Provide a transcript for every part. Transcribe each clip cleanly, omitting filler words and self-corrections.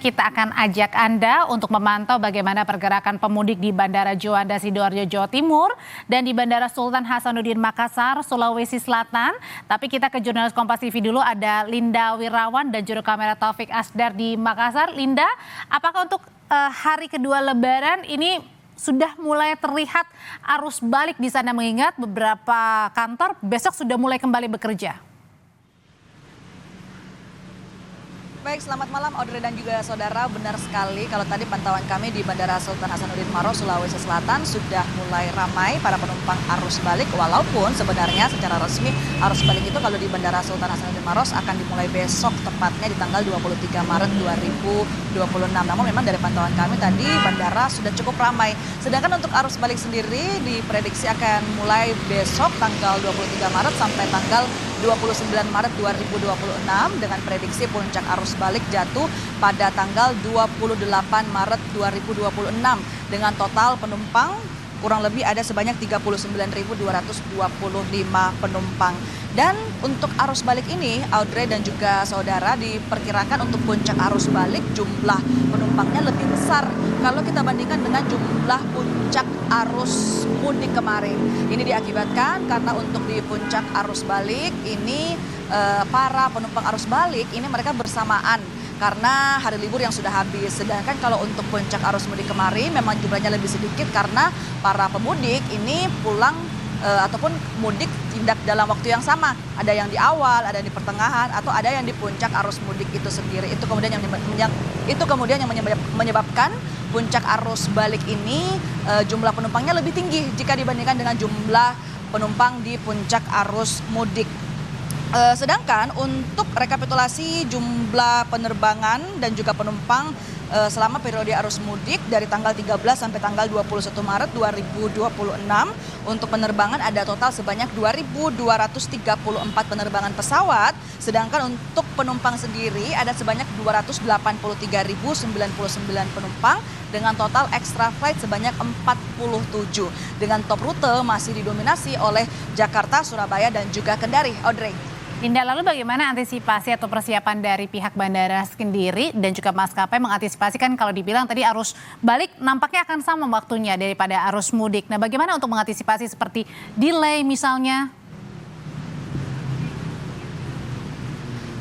kita akan ajak Anda untuk memantau bagaimana pergerakan pemudik di Bandara Juanda Sidoarjo, Jawa Timur dan di Bandara Sultan Hasanuddin Makassar, Sulawesi Selatan. Tapi kita ke jurnalis Kompas TV dulu, ada Linda Wirawan dan juru kamera Taufik Asdar di Makassar. Linda, apakah untuk hari kedua Lebaran ini sudah mulai terlihat arus balik di sana, mengingat beberapa kantor besok sudah mulai kembali bekerja? Baik, selamat malam Audrey dan juga saudara. Benar sekali kalau tadi pantauan kami di Bandara Sultan Hasanuddin Maros, Sulawesi Selatan sudah mulai ramai para penumpang arus balik. Walaupun sebenarnya secara resmi arus balik itu kalau di Bandara Sultan Hasanuddin Maros akan dimulai besok, tepatnya di tanggal 23 Maret 2026. Namun memang dari pantauan kami tadi bandara sudah cukup ramai. Sedangkan untuk arus balik sendiri diprediksi akan mulai besok tanggal 23 Maret sampai tanggal 29 Maret 2026 dengan prediksi puncak arus balik jatuh pada tanggal 28 Maret 2026 dengan total penumpang kurang lebih ada sebanyak 39.225 penumpang. Dan untuk arus balik ini, Audrey dan juga saudara, diperkirakan untuk puncak arus balik jumlah penumpangnya lebih besar kalau kita bandingkan dengan jumlah puncak arus mudik kemarin. Ini diakibatkan karena untuk di puncak arus balik ini para penumpang arus balik ini mereka bersamaan karena hari libur yang sudah habis. Sedangkan kalau untuk puncak arus mudik kemarin memang jumlahnya lebih sedikit karena para pemudik ini pulang ataupun mudik tidak dalam waktu yang sama. Ada yang di awal, ada yang di pertengahan, atau ada yang di puncak arus mudik itu sendiri. Itu kemudian yang menyebabkan puncak arus balik ini jumlah penumpangnya lebih tinggi jika dibandingkan dengan jumlah penumpang di puncak arus mudik. Sedangkan untuk rekapitulasi jumlah penerbangan dan juga penumpang selama periode arus mudik dari tanggal 13 sampai tanggal 21 Maret 2026 untuk penerbangan ada total sebanyak 2.234 penerbangan pesawat, sedangkan untuk penumpang sendiri ada sebanyak 283.099 penumpang dengan total extra flight sebanyak 47, dengan top rute masih didominasi oleh Jakarta, Surabaya dan juga Kendari. Audrey. Linda, lalu bagaimana antisipasi atau persiapan dari pihak bandara sendiri dan juga maskapai mengantisipasi, kan kalau dibilang tadi arus balik nampaknya akan sama waktunya daripada arus mudik. Nah, bagaimana untuk mengantisipasi seperti delay misalnya?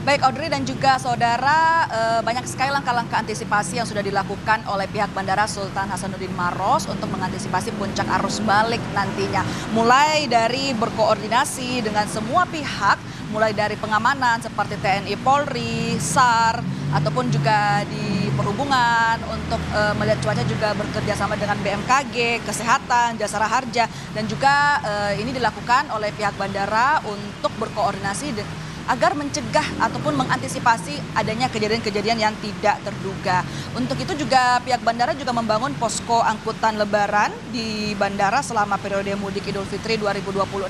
Baik Audrey dan juga saudara, banyak sekali langkah-langkah antisipasi yang sudah dilakukan oleh pihak Bandara Sultan Hasanuddin Maros untuk mengantisipasi puncak arus balik nantinya. Mulai dari berkoordinasi dengan semua pihak, mulai dari pengamanan seperti TNI Polri, SAR, ataupun juga di perhubungan untuk melihat cuaca, juga bekerja sama dengan BMKG, Kesehatan, Jasara Harja, dan juga ini dilakukan oleh pihak bandara untuk berkoordinasi agar mencegah ataupun mengantisipasi adanya kejadian-kejadian yang tidak terduga. Untuk itu juga pihak bandara juga membangun posko angkutan lebaran di bandara selama periode mudik Idul Fitri 2026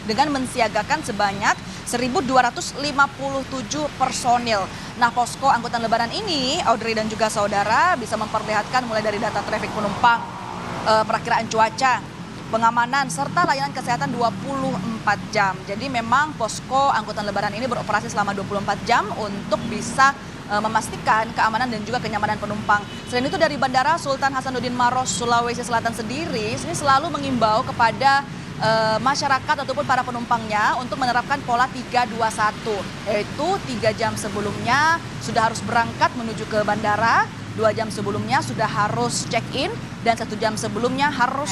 dengan mensiagakan sebanyak 1.257 personil. Nah, posko angkutan lebaran ini, Audrey dan juga saudara, bisa memperlihatkan mulai dari data trafik penumpang, perakiraan cuaca, pengamanan, serta layanan kesehatan 24 jam. Jadi memang posko angkutan lebaran ini beroperasi selama 24 jam untuk bisa memastikan keamanan dan juga kenyamanan penumpang. Selain itu dari Bandara Sultan Hasanuddin Maros, Sulawesi Selatan sendiri, ini selalu mengimbau kepada masyarakat ataupun para penumpangnya untuk menerapkan pola 321, yaitu 3 jam sebelumnya sudah harus berangkat menuju ke bandara, 2 jam sebelumnya sudah harus check-in, dan 1 jam sebelumnya harus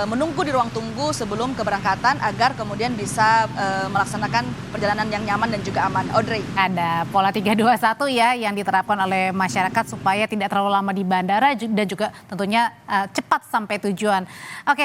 menunggu di ruang tunggu sebelum keberangkatan agar kemudian bisa melaksanakan perjalanan yang nyaman dan juga aman. Audrey. Ada pola 321 ya yang diterapkan oleh masyarakat supaya tidak terlalu lama di bandara dan juga tentunya cepat sampai tujuan. Oke.